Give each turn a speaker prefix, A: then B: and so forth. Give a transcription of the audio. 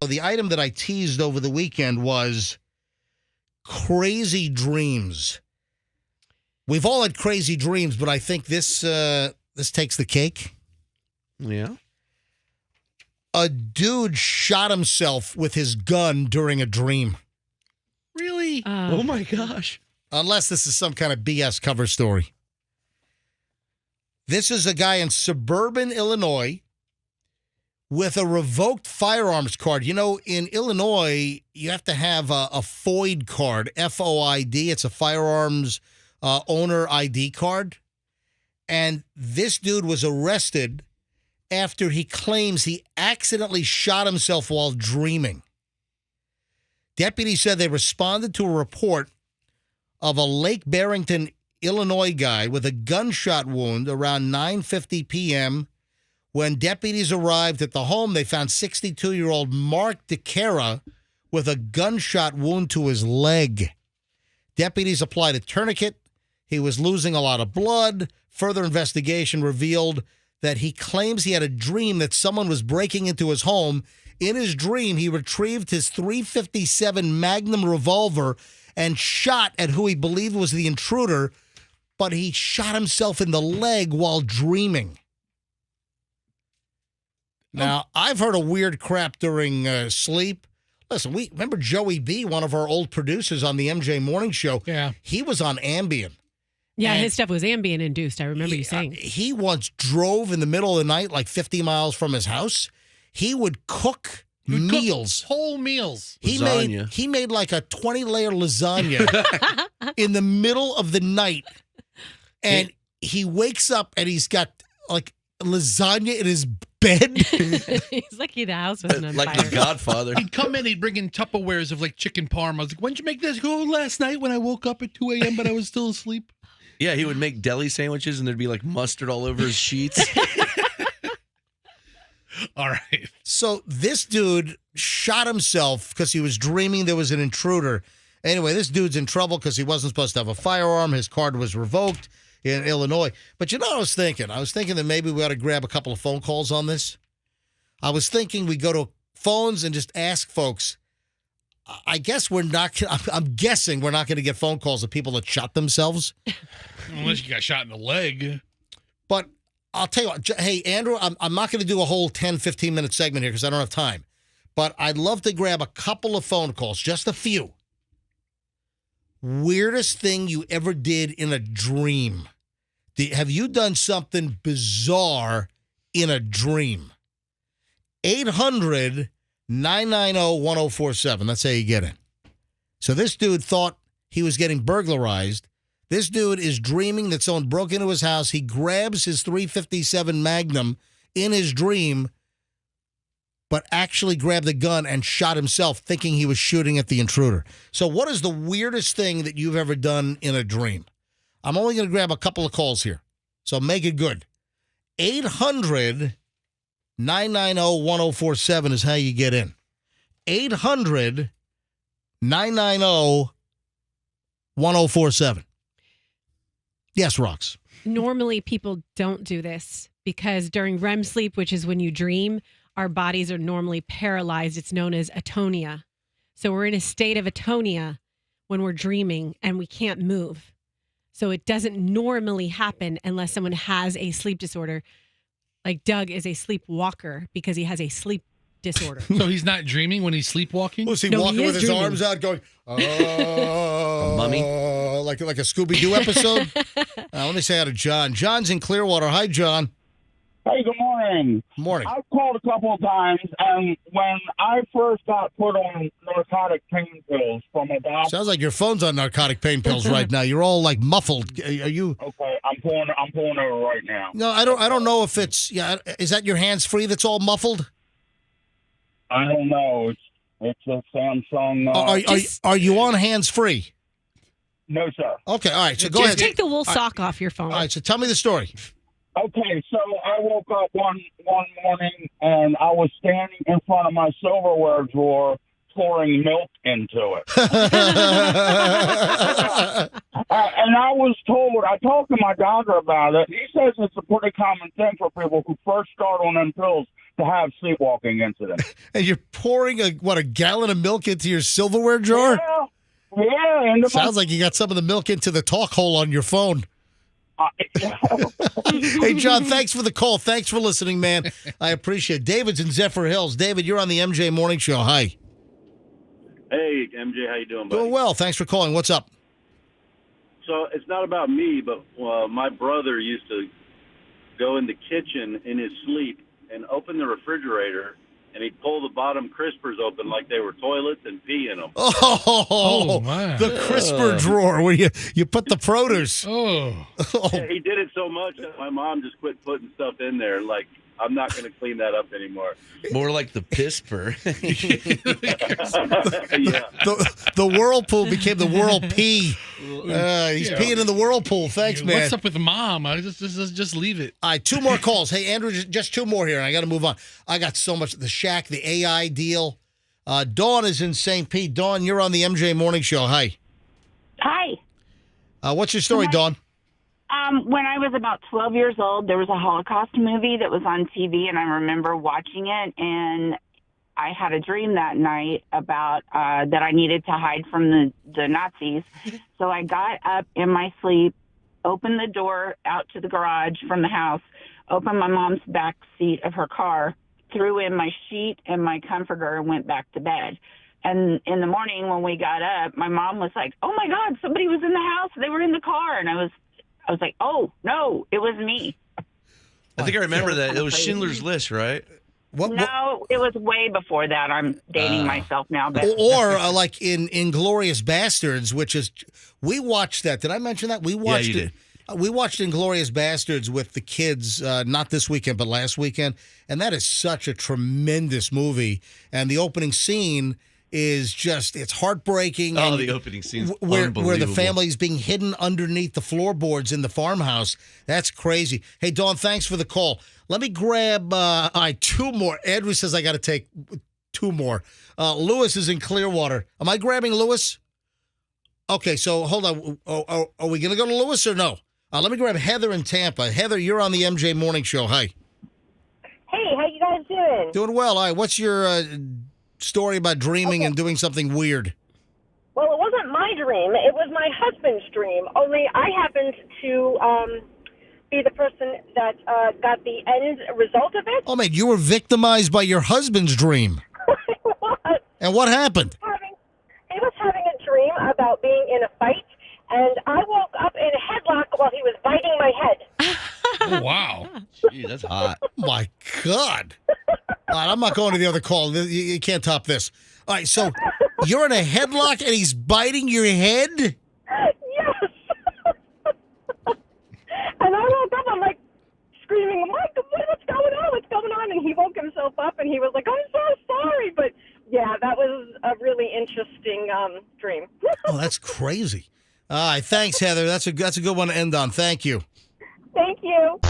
A: The item that I teased over the weekend was crazy dreams. We've all had crazy dreams, but I think this takes the cake.
B: Yeah.
A: A dude shot himself with his gun during a dream.
C: Really?
B: Oh, my gosh.
A: Unless this is some kind of BS cover story. This is a guy in suburban Illinois with a revoked firearms card. You know, in Illinois, you have to have a FOID card, F-O-I-D. It's a firearms owner ID card. And this dude was arrested after he claims he accidentally shot himself while dreaming. Deputies said they responded to a report of a Lake Barrington, Illinois guy with a gunshot wound around 9:50 p.m. When deputies arrived at the home, they found 62-year-old Mark DeCara with a gunshot wound to his leg. Deputies applied a tourniquet. He was losing a lot of blood. Further investigation revealed that he claims he had a dream that someone was breaking into his home. In his dream, he retrieved his .357 Magnum revolver and shot at who he believed was the intruder, but he shot himself in the leg while dreaming. Now, I've heard of weird crap during sleep. Listen, we remember Joey B., one of our old producers on the MJ Morning Show.
C: Yeah.
A: He was on Ambien.
D: Yeah,
A: And
D: his stuff was Ambien induced. I remember you saying.
A: He once drove in the middle of the night, like 50 miles from his house. He would cook meals.
C: Whole meals.
A: He made like a 20-layer lasagna in the middle of the night. And he wakes up and he's got like lasagna in his bed.
D: He's lucky the house wasn't on
B: Like
D: fire.
B: the Godfather.
C: He'd come in, he'd bring in Tupperwares of like chicken parm. I was like, when did you make this? Go last night when I woke up at 2 a.m., but I was still asleep.
B: Yeah, he would make deli sandwiches and there'd be like mustard all over his sheets.
C: All right.
A: So this dude shot himself because he was dreaming there was an intruder. Anyway, this dude's in trouble because he wasn't supposed to have a firearm. His card was revoked in Illinois. But you know what I was thinking? I was thinking that maybe we ought to grab a couple of phone calls on this. I was thinking we go to phones and just ask folks. I guess we're not, I'm guessing we're not going to get phone calls of people that shot themselves.
C: Unless you got shot in the leg.
A: But I'll tell you what, hey, Andrew, I'm not going to do a whole 10, 15-minute segment here because I don't have time. But I'd love to grab a couple of phone calls, just a few. Weirdest thing you ever did in a dream. Have you done something bizarre in a dream? 800-990-1047. That's how you get in. So this dude thought he was getting burglarized. This dude is dreaming that someone broke into his house. He grabs his .357 Magnum in his dream, but actually grabbed the gun and shot himself thinking he was shooting at the intruder. So what is the weirdest thing that you've ever done in a dream? I'm only going to grab a couple of calls here, so make it good. 800-990-1047 is how you get in. 800-990-1047. Yes, Rox.
D: Normally, people don't do this because during REM sleep, which is when you dream, our bodies are normally paralyzed. It's known as atonia. So we're in a state of atonia when we're dreaming and we can't move. So it doesn't normally happen unless someone has a sleep disorder. Like Doug is a sleepwalker because he has a sleep disorder.
C: So he's not dreaming when he's sleepwalking?
A: Was he
D: No,
A: walking
D: he
A: with
D: is
A: his
D: dreaming.
A: arms out going, oh,
B: mummy?
A: like a Scooby-Doo episode? Let me say hi to John. John's in Clearwater. Hi, John.
E: Hey, good morning.
A: Morning.
E: I've called a couple of times, and when I first got put on narcotic pain pills from a doctor.
A: Sounds like your phone's on narcotic pain pills right now. You're all like muffled. Are you?
E: Okay, I'm pulling over right now.
A: No, I don't know if it's. Yeah, is that your hands free? That's all muffled.
E: I don't know. It's a Samsung.
A: Are you on hands free?
E: No, sir.
A: Okay, all right. So go
D: Just
A: ahead.
D: take the wool sock off your phone.
A: All right. So tell me the story.
E: Okay, so I woke up one morning, and I was standing in front of my silverware drawer pouring milk into it. And I was told, I talked to my doctor about it. He says it's a pretty common thing for people who first start on them pills to have sleepwalking incidents.
A: And you're pouring a gallon of milk into your silverware drawer?
E: Yeah. And
A: Sounds like you got some of the milk into the talk hole on your phone. Hey, John, thanks for the call. Thanks for listening, man. I appreciate it. David's in Zephyr Hills. David, you're on the MJ Morning Show. Hi.
F: Hey, MJ, how you doing, buddy?
A: Doing well. Thanks for calling. What's up?
F: So it's not about me, but my brother used to go in the kitchen in his sleep and open the refrigerator, and he'd pull the bottom crispers open like they were toilets and pee in them.
A: Oh,
C: my.
A: the crisper drawer where you put the produce.
C: Oh.
F: Yeah, he did it so much that my mom just quit putting stuff in there. Like, I'm not going to clean that up anymore.
B: More like the pisper.
F: Yeah.
A: The whirlpool became the whirlpee. He's peeing in the whirlpool. Thanks, man.
C: What's up with mom? I just leave it.
A: All right, two more calls. Hey, Andrew, just two more here, and I got to move on. I got so much. The Shack, the AI deal. Dawn is in St. Pete. Dawn, you're on the MJ Morning Show. Hi.
G: Hi.
A: What's your story, Dawn?
G: When I was about 12 years old, there was a Holocaust movie that was on TV, and I remember watching it, and I had a dream that night about that I needed to hide from the Nazis. So I got up in my sleep, opened the door out to the garage from the house, opened my mom's back seat of her car, threw in my sheet and my comforter, and went back to bed. And in the morning when we got up, my mom was like, "Oh my God, somebody was in the house. They were in the car." And I was like, "Oh no, it was me."
B: I think I remember that. It was Schindler's List, right?
G: No, it was way before that. I'm dating myself now. But
A: Or like in Inglourious Bastards, which is, we watched that. Did I mention that? We watched
B: you
A: it. We watched Inglourious Bastards with the kids, not this weekend, but last weekend. And that is such a tremendous movie. And the opening scene is just, it's heartbreaking.
B: Oh,
A: and
B: the opening scene's
A: where the
B: unbelievable.
A: family's being hidden underneath the floorboards in the farmhouse. That's crazy. Hey, Dawn, thanks for the call. Let me grab two more. Andrew says I got to take two more. Lewis is in Clearwater. Am I grabbing Lewis? Okay, so hold on. Are we going to go to Lewis or no? Let me grab Heather in Tampa. Heather, you're on the MJ Morning Show. Hi.
H: Hey, how you guys doing?
A: Doing well. All right, what's your story about dreaming and doing something weird?
H: Well, it wasn't my dream. It was my husband's dream. Only I happened to be the person that got the end result of it.
A: Oh, man, you were victimized by your husband's dream. And what happened?
H: He was having a dream about being in a fight, and I woke up in a headlock while he was biting my head.
C: Oh, wow.
B: Gee, that's hot.
A: My God. All right, I'm not going to the other call. You can't top this. All right, so you're in a headlock and he's biting your head?
H: Yes. And I woke up, I'm like screaming, "Mike, what's going on? What's going on?" And he woke himself up and he was like, "I'm so sorry." But yeah, that was a really interesting dream.
A: Oh, that's crazy. All right, thanks, Heather. That's a good one to end on. Thank you.
H: Thank you.